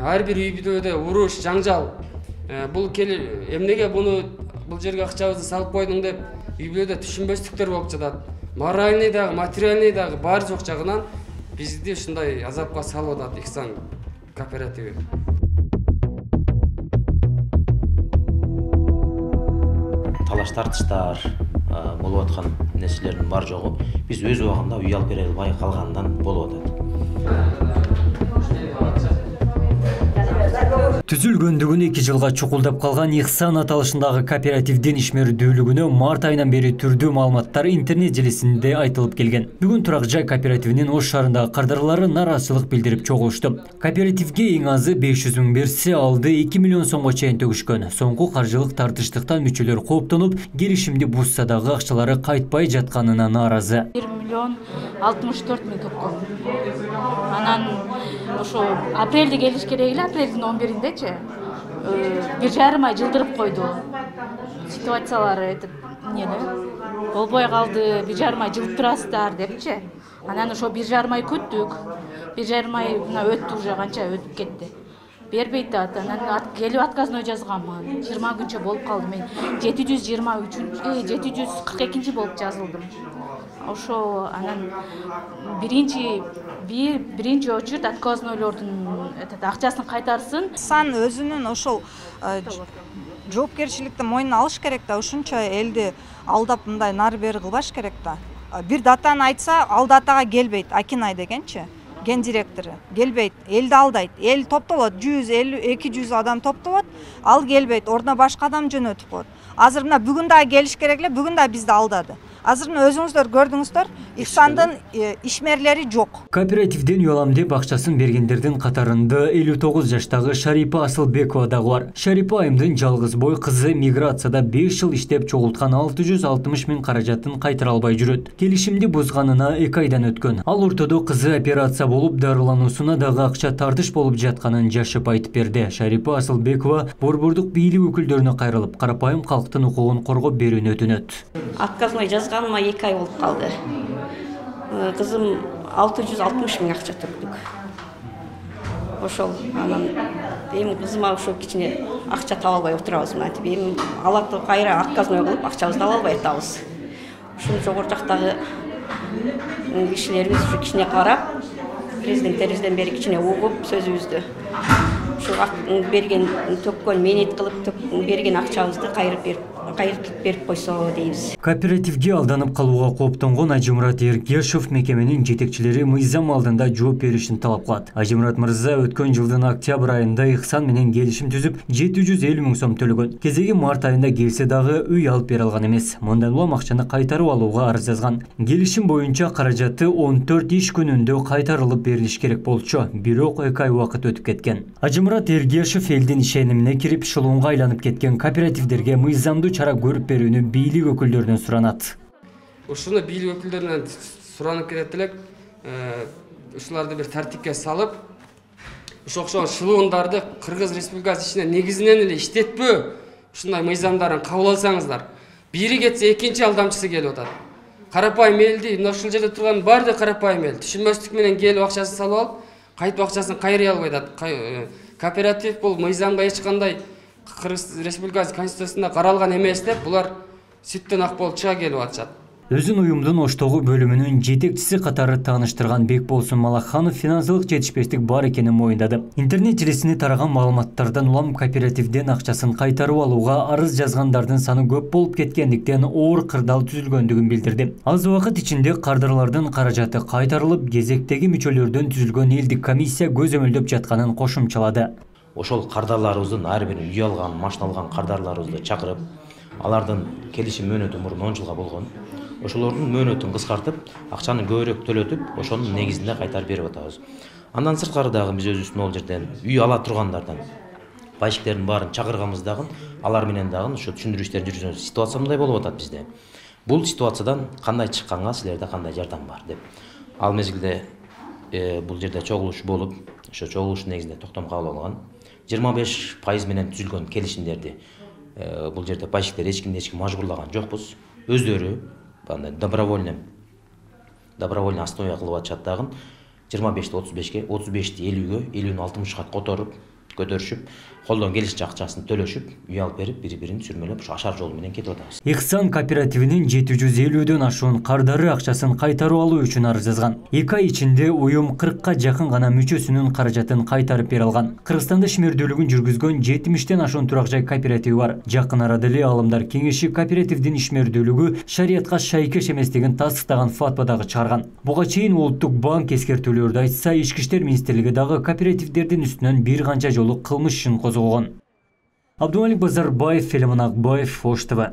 ар бир үй бүлөдө уруш, жаңжал. Бул эмнеге бул жерге акчабызды салып койдуң деп үй бүлөдө түшүнбөстүктөр болуп жатат. Моральный дагы, материальный дагы бар жок жагынан бизди ушундай азапка салып атат Ихсан кооперативи. Талаш тартыштар болуп аткан нерселердин бар жогу биз өз убагында үй алып бере албай калгандан болуп атат. Түзүлгөндүгүнө 2 жылга чукулдап калган Ихсан аталышындагы кооперативдин ишмердүүлүгүнө март айынан бери түрдүү маалыматтар интернет желисинде айтылып келген. Бүгүн Турак жай кооперативинин Ош шаарындагы кардарлары нааразычылык билдирип чогулушту. Кооперативге эң азы 500 миң берсе, алды 2 миллион сомго чейин төгүшкөн. Соңку каржылык тартыштыктан мүчөлөр кооптонуп, келишимди бузса дагы акчалары кайтпай жатканына нааразы. 1 миллион 64 миң топкон. Анан ошо апрелде келиш керек эле, апрелдин 11-индечи 1,5 ай жылдырып койду. Ситуациялары этип болбой калды, 1,5 ай жылып турасыздар депчи. Анан ошо 1,5 ай күттүк. 1,5 ай өттү, уже канча өтүп кетти. Бербейт ат. Анан келип отказной жазганмын. 20 күнчө болуп калды. Мен 742 болуп жазылдым. Ошо анан биринчи очередь отказнойлордун акчасын кайтарсын. Сан өзүнүн ошол жоопкерчиликти мойнуна алыш керек да, ушунча элди алдап мындай нары бери кылбаш керек да. Бир датаны айтса, ал датага келбейт, Акинай дегенчи, ген директору келбейт, элди алдайт. Эл топтолот, 150-200 адам топтолот, ал келбейт, ордуна башка адам жөнөтүп коет. Азыр мына бүгүн дагы келиш керек эле, бүгүн да бизди алдады. Азыр өзүңүздөр көрдүңүздөр, Ихсандын ишмерлери жок. Кооперативден үй алам деп акчасын бергендердин катарында 59 жаштагы Шарипа Асылбекова дагы бар. Шарипа айымдын жалгыз бой кызы миграцияда 5 жыл иштеп чогулткан 660 миң каражатын кайтара албай жүрөт. Келишимди бузганына 2 айдан өткөн. Ал ортодо кызы операция болуп, дарылануусуна дагы акча тартыш болуп жатканын жашып айтып берди. Шарипа Асылбекова борбордук бийлик өкүлдөрүнө кайрылып, карапайым калктын укугун коргоп берүүнү өтүнөт. Отказной жазганыма 2 ай болуп калды. Кызым 660 миң акча түрдүк. Ошол анан эми кызыма ошо кичине акча таба албай отурабыз. Мынтип эми алат кайра отказной кылып акчабызды ала албай атабыз. Ушул жогору жактагы кишилерибиз ушу кичине карап, президенттерибизден бери кичине угуп сөзүбүздү. Ушу берген төккөн менет кылып берген акчабызды кайрып берип койсо дейбиз. Кооперативге алданып калууга кооптонгон Ажымурат Эргешов мекеменин жетекчилери мыйзам алдында жооп беришин талап кылат. Ажымурат мырза өткөн жылдын октябрь айында Ихсан менен келишим түзүп 750 миң сом төлөгөн. Кезеги март айында келсе дагы үй алып бере алган эмес. Мындан улам акчаны кайтарып алууга арыз жазган. Келишим боюнча каражаты 14 иш күнүндө кайтарылып берилиш керек болчу. Бирок 2 ай убакыт өтүп кеткен. Ажымурат Эргешов элдин ишенимине кирип шылуунга айланып кеткен кооперативдерге мыйзамдуу чара көрүп берүүнү бийлик өкүлдөрүнөн суранат. Ушуну бийлик өкүлдөрүнөн суранып келет элек, ушуларды бир тартипке салып, ошол шылуундарды Кыргыз Республикасы ичинде негизинен эле иштетпөө ушундай мыйзамдарын кабыл алсаңыздар. Бири кетсе экинчи алдамчысы келип атат. Карапайым элди, мына ушул жерде турган баардык карапайым эл түшүнбөстүк менен келип акчасын салып алып, кайтып акчасын кайрый албай атат. Кооператив бул мыйзамга эч кандай Кыргыз Республикасы Конституциясында каралган эмес деп булар сүттөн ак болуп чыга келип атышат. Өзүн уюмдун Оштогу бөлүмүнүн жетекчиси катары тааныштырган Бекболсун Малакханов финансылык жетишпештик бар экенин моюндады. Интернет желисине тараган маалыматтардан улам кооперативден акчасын кайтарып алууга арыз жазгандардын саны көп болуп кеткендиктен оор кырдаал түзүлгөндүгүн билдирди. Аз убакыт ичинде кардарлардын каражаты кайтарылып, кезектеги мүчөлөрдөн түзүлгөн элдик комиссия көзөмөлдөп жатканын кошумчалады. Ошол кардарларыбыздын ар бирин үй алган, машина алган кардарларыбызды чакырып, алардын келишим мөөнөтү мурун 10 жылга болгон. Ошолордун мөөнөтүн кыскартып, акчаны көбүрөөк төлөтүп, ошонун негизинде кайтарып берип атабыз. Андан сырткары дагы биз өзүбүздүн ол жерден үй ала тургандардан пайшиктердин баарын чакырганбыз дагы, алар менен дагы ошо түшүндүрүү иштерин жүргүзөбүз. Ситуация мындай болуп атат бизде. Бул ситуациядан кандай чыкканга силерде кандай жардам бар деп. Ал мезгилде бул жерде чогулуш болуп, ошо чогулуштун негизинде токтом кабыл алган. 25% менен түзүлгөн келишимдерди бул жерде пайшиктер эч ким мажбурлаган жокпуз. Өздөрү добровольный основа кылып атышат дагы 25-35-ге, 35-ти 50-ге, 50-ни 60-га которуп көтөрүшүп, колдон келишинче акчасын төлөшүп, үй алып берип, бири-бирин сүрмөлөп, ушу ашар жол менен кетип атабыз. Ихсан кооперативинин 750дөн ашуун кардары акчасын кайтарып алуу үчүн арыз жазган. 2 ай ичинде уюм 40ка жакын гана мүчөсүнүн каражатын кайтарып бере алган. Кыргызстанда ишмердүүлүгүн жүргүзгөн 70тен ашуун турак жай кооперативи бар. Жакын арада эле Аалымдар кеңеши кооперативдин ишмердүүлүгү шариятка шайкеш эместигин тастыктаган фатва дагы чыгарган. Буга чейин Улуттук банк эскертүүлөрдү айтса, Ички иштер министрлиги дагы кооперативдердин үстүнөн бир канча жолу кылмыш ишин козгогон. Абдумалик Базарбаев, Фелимон Акбаев, Ош ТВ.